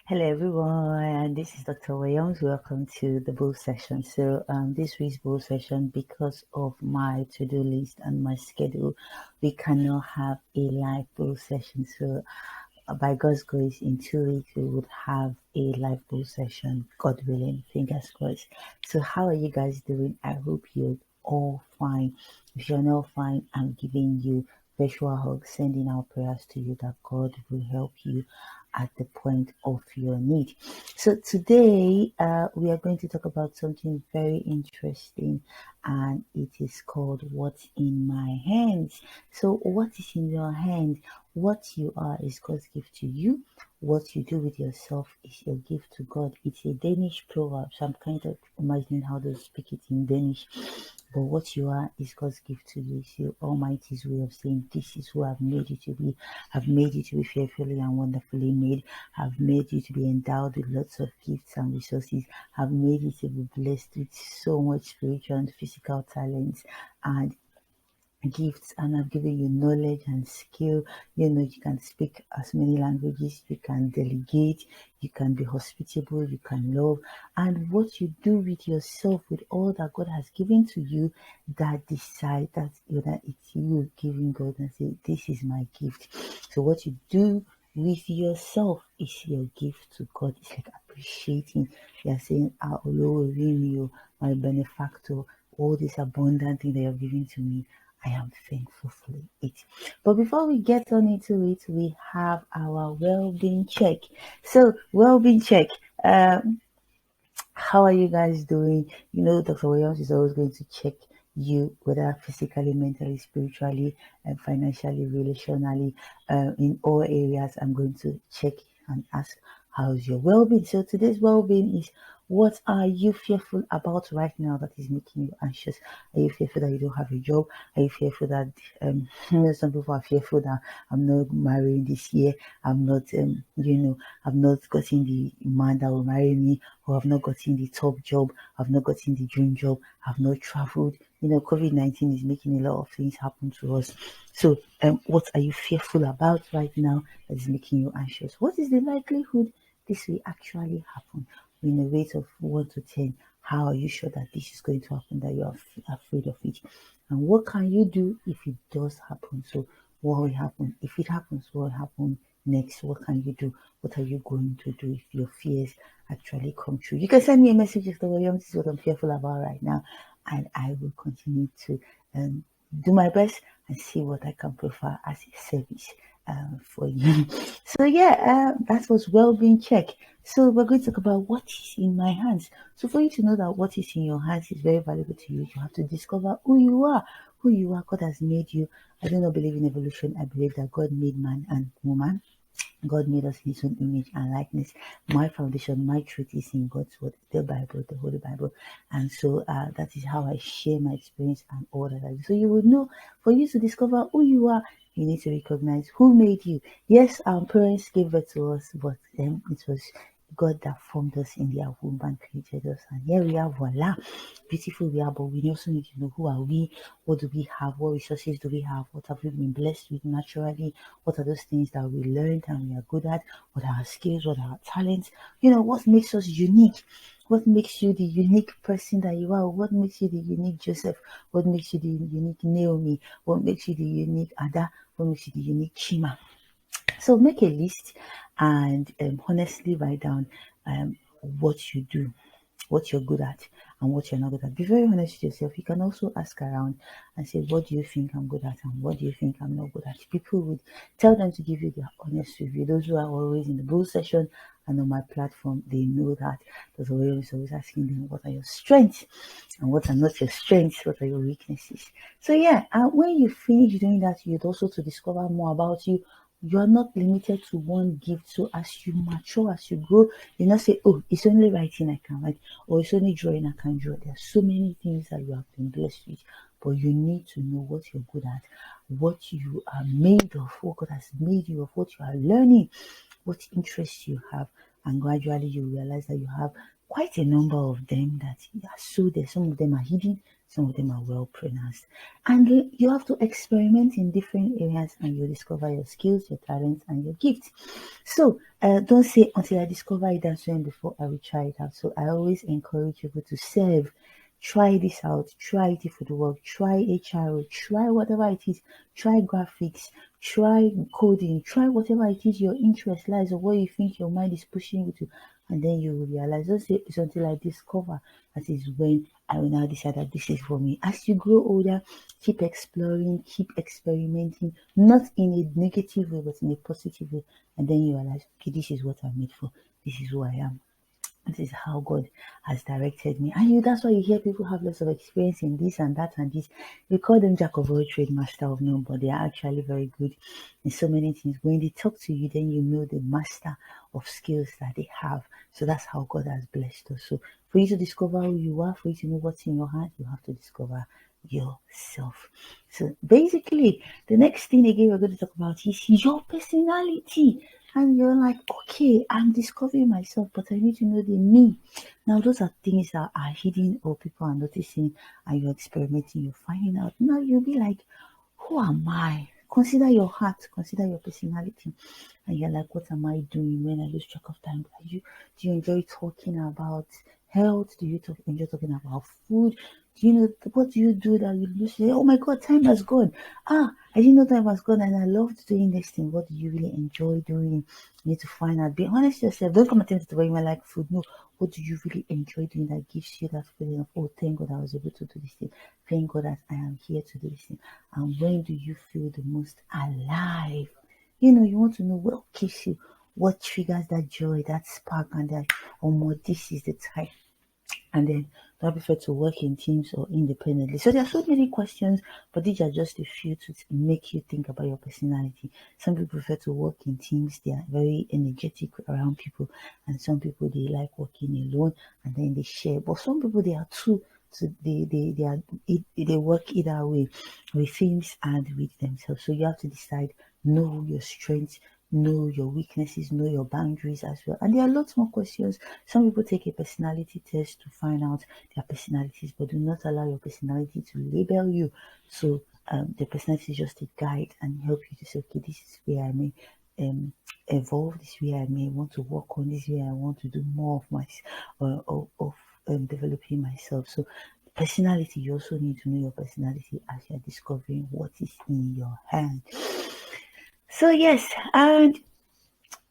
Hello everyone, this is Dr. Weyoms. Welcome to the bull session. So this week's bull session, because of my to-do list and my schedule, we cannot have a live bull session. So by God's grace, in 2 weeks we would have a live bull session, God willing, fingers crossed. So how are you guys doing? I hope you're all fine. If you're not fine, I'm giving you virtual hugs, sending our prayers to you that God will help you at the point of your need. So today we are going to talk about something very interesting, and it is called What's in My Hands. So what is in your hand? What you are is God's gift to you. What you do with yourself is your gift to God. It's a Danish proverb, so I'm kind of imagining how to speak it in Danish. But what you are is God's gift to you. It's the Almighty's way of saying, this is who I've made you to be. I've made you to be fearfully and wonderfully made. I've made you to be endowed with lots of gifts and resources. I've made you to be blessed with so much spiritual and physical talents and gifts, and I've given you knowledge and skill. You can speak as many languages, you can delegate, you can be hospitable, you can love. And what you do with yourself, with all that God has given to you, that decide that it's you giving God and say, this is my gift. So what you do with yourself is your gift to God. It's like appreciating. You're saying, "Ah, Lord, you, my benefactor, all this abundant thing that you're giving to me, I am thankful for it." But before we get on into it, we have our well-being check. So, well-being check. How are you guys doing? Dr. Williams is always going to check you, whether physically, mentally, spiritually, and financially, relationally, in all areas. I'm going to check and ask, how's your well-being? So today's well-being is, what are you fearful about right now that is making you anxious? Are you fearful that you don't have a job? Are you fearful that some people are fearful that I'm not marrying this year? I'm not, I've not gotten the man that will marry me, or I've not gotten the top job, I've not gotten the dream job, I've not traveled. COVID-19 is making a lot of things happen to us. So, what are you fearful about right now that is making you anxious? What is the likelihood this will actually happen? In a rate of 1 to 10, how are you sure that this is going to happen, that you are afraid of it? And what can you do if it does happen? So, what will happen? If it happens, what will happen next? What can you do? What are you going to do if your fears actually come true? You can send me a message, Mr. Williams. This is what I'm fearful about right now, and I will continue to do my best and see what I can provide as a service for you. So yeah, that was well-being check. So we're going to talk about what is in my hands. So for you to know that what is in your hands is very valuable to you, you have to discover who you are. Who you are. God has made you. I do not believe in evolution. I believe that God made man and woman. God made us in his own image and likeness. My foundation, my truth is in God's word, the Bible, the Holy Bible. And so that is how I share my experience and all that I do. So you would know, for you to discover who you are, you need to recognize who made you. Yes, our parents gave birth to us, but it was God that formed us in their womb and created us. And here we are, voila, beautiful we are, but we also need to know, who are we? What do we have? What resources do we have? What have we been blessed with naturally? What are those things that we learned and we are good at? What are our skills? What are our talents? What makes us unique? What makes you the unique person that you are? What makes you the unique Joseph? What makes you the unique Naomi? What makes you the unique Ada? What makes you the unique Chima? So make a list and honestly write down what you do, what you're good at, and what you're not good at. Be very honest with yourself. You can also ask around and say, what do you think I'm good at and what do you think I'm not good at? People would tell them to give you their honest review. Those who are always in the bull session and on my platform, they know that. There's always asking them, what are your strengths and what are not your strengths? What are your weaknesses? So yeah, and when you finish doing that, you'd also to discover more about you. You are not limited to one gift. So as you mature, as you grow, you not say, oh, it's only writing I can write, or it's only drawing I can draw. There are so many things that you have been blessed with, but you need to know what you're good at, what you are made of, what God has made you of, what you are learning, what interests you have, and gradually you realize that you have quite a number of them that are so there. Some of them are hidden, some of them are well pronounced. And you have to experiment in different areas and you'll discover your skills, your talents, and your gifts. So don't say until I discover it and so on before I will try it out. So I always encourage people to serve. Try this out, try it if it will work, try HRO, try whatever it is, try graphics, try coding, try whatever it is your interest lies or what you think your mind is pushing you to, and then you will realize. Don't say it's until I discover, that is when I will now decide that this is for me. As you grow older, keep exploring, keep experimenting, not in a negative way, but in a positive way, and then you realize, okay, this is what I'm made for, this is who I am. This is how God has directed me. And that's why you hear people have lots of experience in this and that and this. We call them jack of all trade, master of none, but they are actually very good in so many things. When they talk to you, then you know the master of skills that they have. So that's how God has blessed us. So for you to discover who you are, for you to know what's in your heart, you have to discover yourself. So basically, the next thing again we're going to talk about is your personality. And you're like, okay, I'm discovering myself, but I need to know the me. Now, those are things that are hidden or people are noticing and you're experimenting, you're finding out. Now, you'll be like, who am I? Consider your heart, consider your personality. And you're like, what am I doing when I lose track of time? Do you enjoy talking about health? Do you enjoy talking about food? Do you know what do you do that you lose? Oh my God, time has gone. I didn't know time was gone, and I loved doing this thing. What do you really enjoy doing? You need to find out. Be honest with yourself. Don't come and tell me to you like food. No, what do you really enjoy doing that gives you that feeling of, oh, thank God I was able to do this thing. Thank God that I am here to do this thing. And when do you feel the most alive? You want to know what keeps you, what triggers that joy, that spark, and that, oh, more, this is the time. And then, do I prefer to work in teams or independently? So there are so many questions, but these are just a few to make you think about your personality. Some people prefer to work in teams; they are very energetic around people, and some people they like working alone and then they share. But some people they are too. So they work either way, with things and with themselves. So you have to decide, know your strengths, know your weaknesses, know your boundaries as well. And there are lots more questions. Some people take a personality test to find out their personalities, but do not allow your personality to label you. So the personality is just a guide and help you to say, okay, this is where I may evolve, this is where I may want to work on, this is where I want to do more of my of developing myself. So personality, you also need to know your personality as you're discovering what is in your hand. So yes, and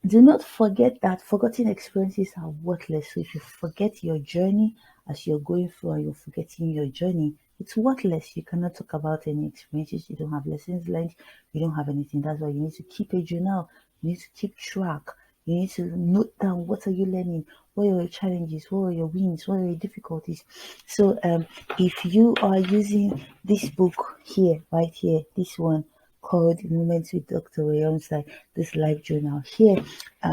do not forget that forgotten experiences are worthless. So if you forget your journey as you're going through and you're forgetting your journey, it's worthless. You cannot talk about any experiences. You don't have lessons learned. You don't have anything. That's why you need to keep a journal. You need to keep track. You need to note down what are you learning, what are your challenges, what are your wins, what are your difficulties. So if you are using this book here, right here, this one, called Moments with Dr. Weyoms, like this live journal here,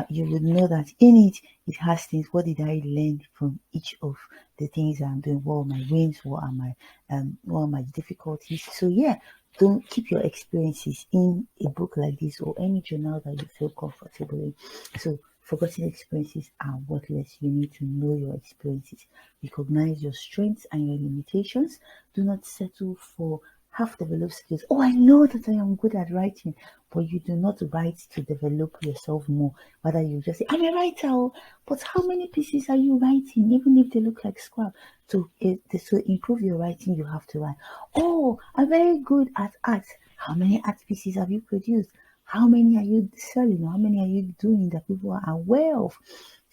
you would know that in it has things. What did I learn from each of the things I'm doing? What are my wins? What are my difficulties? So yeah, don't keep your experiences in a book like this or any journal that you feel comfortable in. So forgotten experiences are worthless. You need to know your experiences, recognize your strengths and your limitations. Do not settle for half developed skills. Oh, I know that I am good at writing, but you do not write to develop yourself more. Rather, you just say, I'm a writer, but how many pieces are you writing, even if they look like scrap? So, to improve your writing, you have to write. Oh, I'm very good at art. How many art pieces have you produced? How many are you selling? How many are you doing that people are aware of?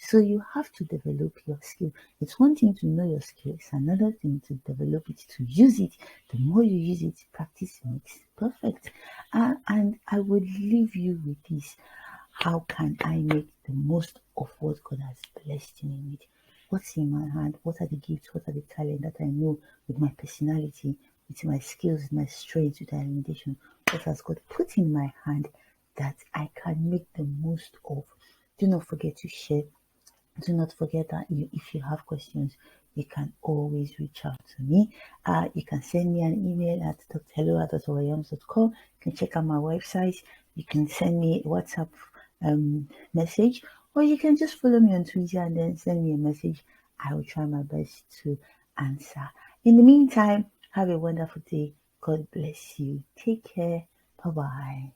So you have to develop your skill. It's one thing to know your skill, it's another thing to develop it, to use it. The more you use it, practice makes perfect. And I would leave you with this. How can I make the most of what God has blessed me with? What's in my hand? What are the gifts? What are the talents that I know with my personality, with my skills, my strengths, with my limitation? What has God put in my hand that I can make the most of? Do not forget to share. Do not forget that if you have questions, you can always reach out to me. You can send me an email at hello@weyoms.com. You can check out my website. You can send me a WhatsApp message, or you can just follow me on Twitter and then send me a message. I will try my best to answer. In the meantime, Have a wonderful day. God bless you. Take care. Bye bye.